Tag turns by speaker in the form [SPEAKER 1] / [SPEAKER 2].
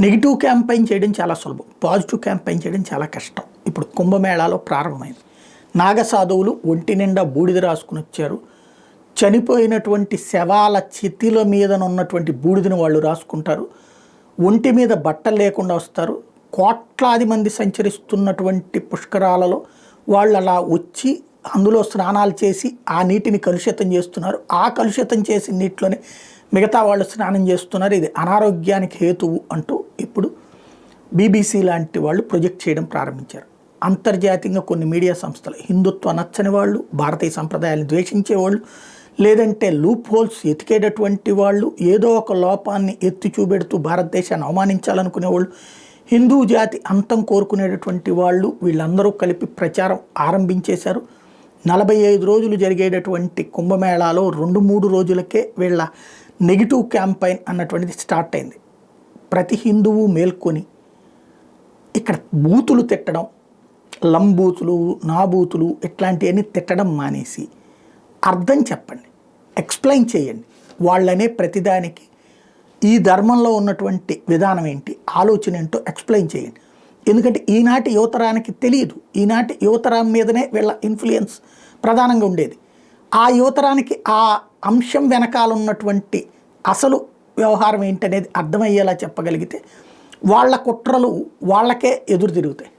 [SPEAKER 1] Negative campaign చేయడం చాలా సులభం, పాజిటివ్ క్యాంపెయిన్ చేయడం చాలా కష్టం. ఇప్పుడు కుంభమేళాలో ప్రారంభమైంది. నాగసాధువులు ఒంటి నిండా బూడిద రాసుకుని వచ్చారు. చనిపోయినటువంటి శవాల చితిల మీద ఉన్నటువంటి బూడిదని వాళ్ళు రాసుకుంటారు. ఒంటి మీద బట్టలు లేకుండా వస్తారు. కోట్లాది మంది సంచరిస్తున్నటువంటి పుష్కరాలలో వాళ్ళు అలా వచ్చి అందులో స్నానాలు చేసి ఆ నీటిని కలుషితం చేస్తున్నారు. ఆ కలుషితం చేసిన నీటిలోనే మిగతా వాళ్ళు స్నానం చేస్తున్నారు. ఇది అనారోగ్యానికి హేతువు అంటూ ఇప్పుడు బీబీసీ లాంటి వాళ్ళు ప్రొజెక్ట్ చేయడం ప్రారంభించారు. అంతర్జాతీయంగా కొన్ని మీడియా సంస్థలు హిందుత్వ నచ్చని వాళ్ళు, భారతీయ సంప్రదాయాలను ద్వేషించేవాళ్ళు, లేదంటే లూప్ హోల్స్ ఎతికేటటువంటి వాళ్ళు, ఏదో ఒక లోపాన్ని ఎత్తి చూపెడుతూ భారతదేశాన్ని అవమానించాలనుకునేవాళ్ళు, హిందూ జాతి అంతం కోరుకునేటటువంటి వాళ్ళు, వీళ్ళందరూ కలిపి ప్రచారం ఆరంభించేశారు. 45 రోజులు జరిగేటటువంటి కుంభమేళాలో 2-3 రోజులకే వీళ్ళ నెగిటివ్ క్యాంపెయిన్ అన్నటువంటిది స్టార్ట్ అయింది. ప్రతి హిందువు మేల్కొని ఇక్కడ బూతులు తిట్టడం, లంబూతులు, నాబూతులు ఇట్లాంటివన్నీ తిట్టడం మానేసి అర్థం చెప్పండి, ఎక్స్ప్లెయిన్ చేయండి. వాళ్ళనే ప్రతిదానికి ఈ ధర్మంలో ఉన్నటువంటి విధానం ఏంటి, ఆలోచన ఏంటో ఎక్స్ప్లెయిన్ చేయండి. ఎందుకంటే ఈనాటి యువతరానికి తెలియదు. ఈనాటి యువతరం మీదనే వీళ్ళ ఇన్ఫ్లుయెన్స్ ప్రధానంగా ఉండేది. ఆ యువతరానికి ఆ అంశం వెనకాల ఉన్నటువంటి అసలు వ్యవహారం ఏంటనేది అర్థమయ్యేలా చెప్పగలిగితే వాళ్ళ కుట్రలు వాళ్ళకే ఎదురు తిరుగుతాయి.